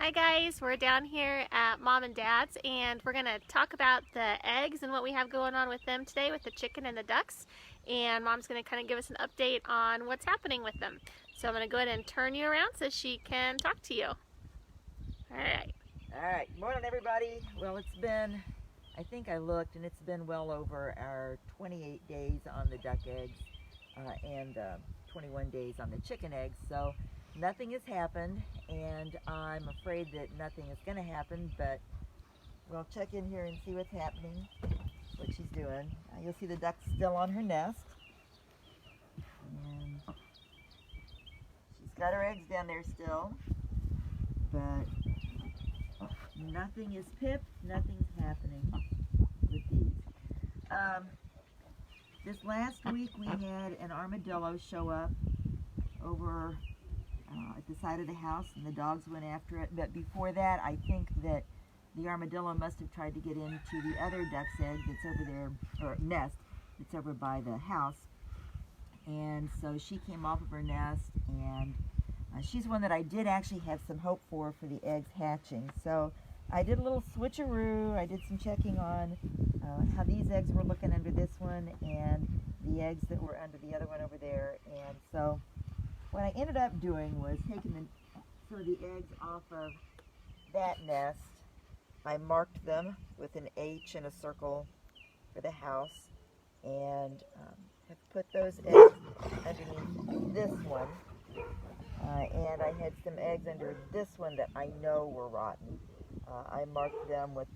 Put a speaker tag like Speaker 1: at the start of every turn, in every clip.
Speaker 1: Hi guys, we're down here at Mom and Dad's and we're going to talk about the eggs and what we have going on with them today with the chicken and the ducks. And Mom's going to kind of give us an update on what's happening with them. So I'm going to go ahead and turn you around so she can talk to you. Alright.
Speaker 2: Alright, morning everybody. Well, it's been, I think I looked, and it's been well over our 28 days on the duck eggs and 21 days on the chicken eggs. So nothing has happened, and I'm afraid that nothing is going to happen, but we'll check in here and see what's happening, what she's doing. You'll see the duck still on her nest, and she's got her eggs down there still, but nothing is pipped, nothing's happening with these. This last week we had an armadillo show up over at the side of the house, and the dogs went after it. But before that, I think that the armadillo must have tried to get into the other duck's egg that's over there, or nest that's over by the house. And so she came off of her nest, and she's one that I did actually have some hope for the eggs hatching. So I did a little switcheroo. I did some checking on how these eggs were looking under this one and the eggs that were under the other one over there. And so what I ended up doing was taking some of the eggs off of that nest. I marked them with an H in a circle for the house, and have put those eggs underneath this one. And I had some eggs under this one that I know were rotten. I marked them with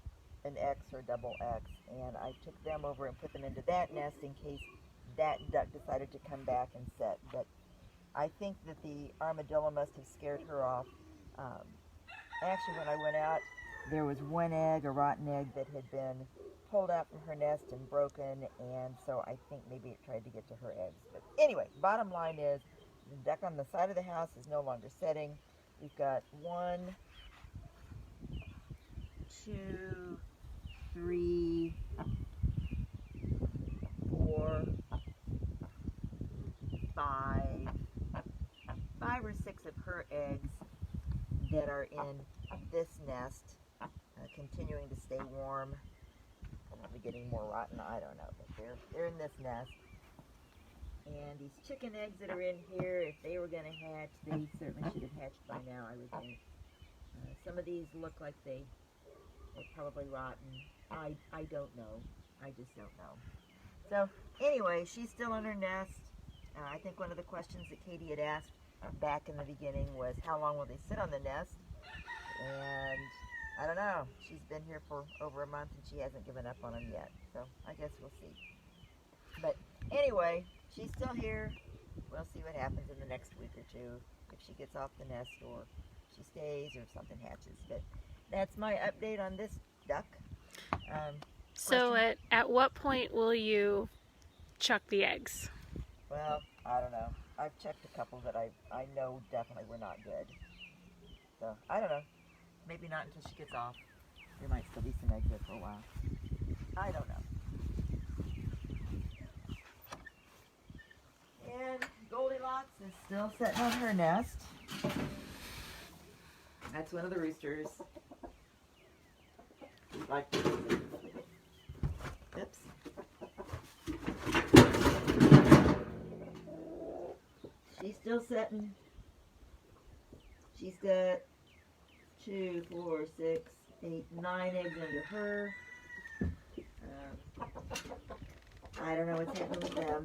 Speaker 2: an X or double X, and I took them over and put them into that nest in case that duck decided to come back and set. But I think that the armadillo must have scared her off. Actually, when I went out, there was one egg, a rotten egg, that had been pulled out from her nest and broken, and so I think maybe it tried to get to her eggs. But anyway, bottom line is, the duck on the side of the house is no longer setting. We've got 1, 2, 3, 4, 5 or 6 of her eggs that are in this nest, continuing to stay warm. Probably getting more rotten, I don't know, but they're in this nest. And these chicken eggs that are in here, if they were going to hatch, they certainly should have hatched by now, I would think. Some of these look like they're probably rotten. I don't know. I just don't know. So anyway, she's still in her nest. I think one of the questions that Katie had asked back in the beginning was, how long will they sit on the nest? And I don't know. She's been here for over a month and she hasn't given up on them yet. So I guess we'll see. But anyway, she's still here. We'll see what happens in the next week or two, if she gets off the nest or she stays or if something hatches. But that's my update on this duck.
Speaker 1: So at what point will you chuck the eggs?
Speaker 2: Well, I don't know. I've checked a couple that I know definitely were not good. So, I don't know. Maybe not until she gets off. There might still be some eggs there for a while. I don't know. And Goldilocks is still sitting on her nest. That's one of the roosters. Like, oops. She's still sitting. She's got 2, 4, 6, 8, 9 eggs under her. I don't know what's happening with them.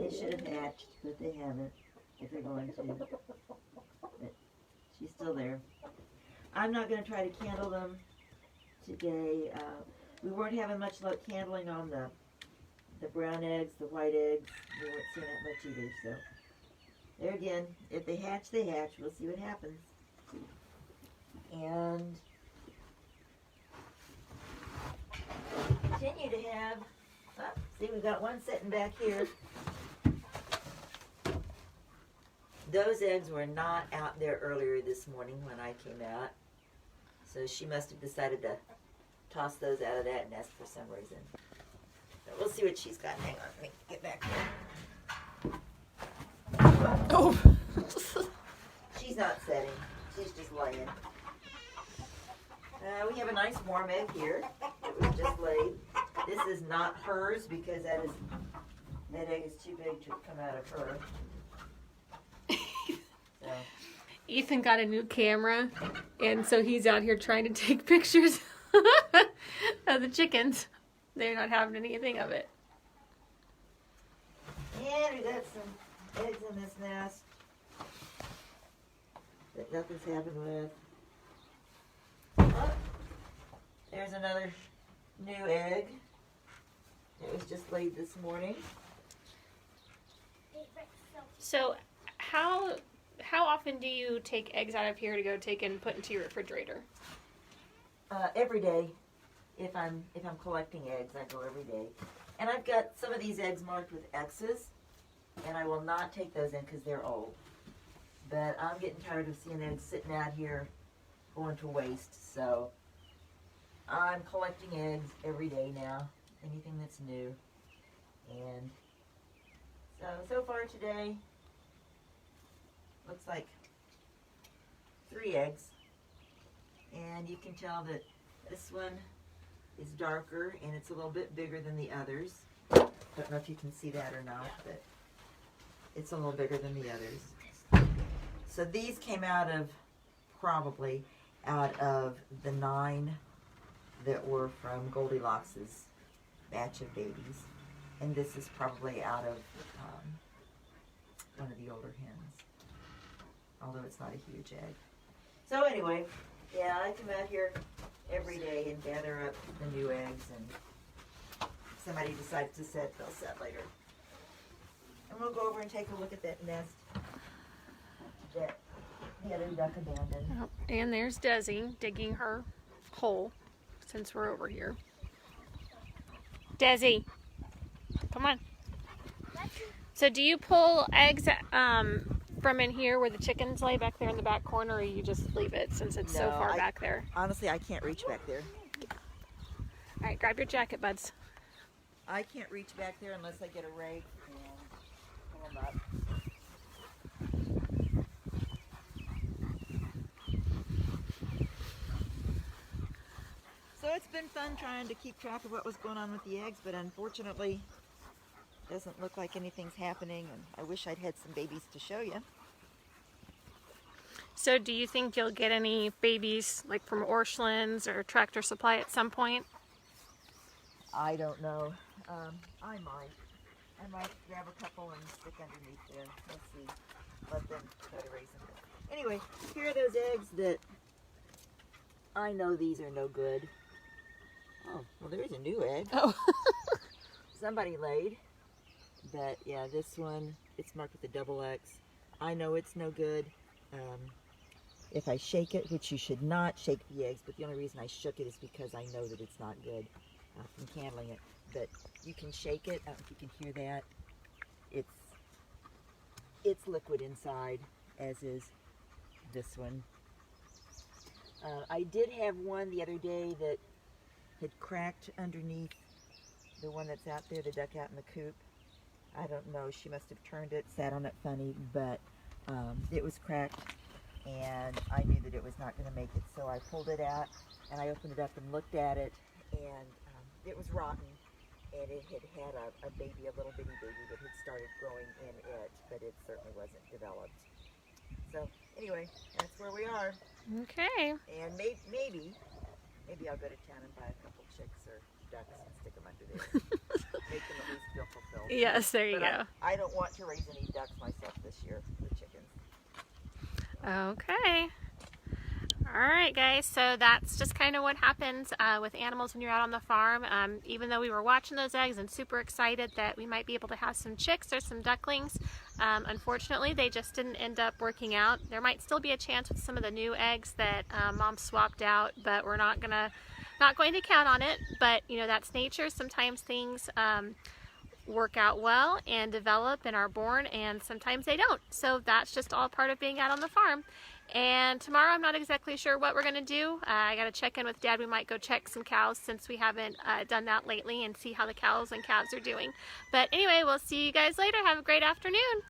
Speaker 2: They should have hatched, but they haven't, if they're going to. But she's still there. I'm not going to try to candle them today. We weren't having much luck candling on the brown eggs, the white eggs. We weren't seeing that much either, so there again, if they hatch, they hatch. We'll see what happens. And continue to have, see, we've got one sitting back here. Those eggs were not out there earlier this morning when I came out, so she must have decided to toss those out of that nest for some reason. So we'll see what she's got. Hang on, let me get back here. Oh! She's not setting. She's just laying. We have a nice warm egg here that was just laid. This is not hers because that egg is too big to come out of her. So.
Speaker 1: Ethan got a new camera, and so he's out here trying to take pictures of the chickens. They're not having anything of it.
Speaker 2: And we got some eggs in this nest that nothing's happened with. Oh, there's another new egg. It was just laid this morning.
Speaker 1: So how often do you take eggs out of here to go take and put into your refrigerator?
Speaker 2: Every day. If I'm collecting eggs, I go every day. And I've got some of these eggs marked with X's, and I will not take those in because they're old. But I'm getting tired of seeing eggs sitting out here going to waste, so I'm collecting eggs every day now, anything that's new. And so far today, looks like 3 eggs. And you can tell that this one is darker and it's a little bit bigger than the others. Don't know if you can see that or not, but it's a little bigger than the others. So these came probably out of the 9 that were from Goldilocks's batch of babies. And this is probably out of one of the older hens, although it's not a huge egg. So anyway, yeah, I come out here every day and gather up the new eggs, and if somebody decides to set, they'll set later. And we'll go over and take a look at that nest that the other duck abandoned.
Speaker 1: Oh, and there's Desi digging her hole since we're over here. Desi, come on. So do you pull eggs from in here where the chickens lay back there in the back corner, or you just leave it since it's so far back there?
Speaker 2: Honestly, I can't reach back there.
Speaker 1: All right, grab your jacket, buds.
Speaker 2: I can't reach back there unless I get a rake and pull them up. So it's been fun trying to keep track of what was going on with the eggs, but unfortunately, doesn't look like anything's happening, and I wish I'd had some babies to show you.
Speaker 1: So do you think you'll get any babies like from Orscheln's or Tractor Supply at some point?
Speaker 2: I don't know. I might grab a couple and stick underneath there. Let's see. Let them try to raise them. Anyway, here are those eggs that I know these are no good. Oh, well, there's a new egg.
Speaker 1: Oh.
Speaker 2: Somebody laid. But yeah, this one, it's marked with a double X. I know it's no good. If I shake it, which you should not shake the eggs, but the only reason I shook it is because I know that it's not good from candling it. But you can shake it. I don't know if you can hear that. It's liquid inside, as is this one. I did have one the other day that had cracked underneath the one that's out there, the duck out in the coop. I don't know, she must have turned it, sat on it funny, but it was cracked, and I knew that it was not going to make it, so I pulled it out, and I opened it up and looked at it, and it was rotten, and it had a baby, a little bitty baby that had started growing in it, but it certainly wasn't developed. So anyway, that's where we are.
Speaker 1: Okay.
Speaker 2: And maybe I'll go to town and buy a couple chicks or ducks and stick them under there. Make them at least feel fulfilled.
Speaker 1: Yes, there you go.
Speaker 2: I don't want to raise any ducks myself this year for chickens.
Speaker 1: Okay. All right, guys. So that's just kind of what happens with animals when you're out on the farm. Even though we were watching those eggs and super excited that we might be able to have some chicks or some ducklings, unfortunately, they just didn't end up working out. There might still be a chance with some of the new eggs that Mom swapped out, but we're not going to count on it. But you know, that's nature. Sometimes things work out well and develop and are born, and sometimes they don't. So that's just all part of being out on the farm. And tomorrow I'm not exactly sure what we're going to do. I got to check in with Dad. We might go check some cows since we haven't done that lately, and see how the cows and calves are doing. But anyway, we'll see you guys later. Have a great afternoon.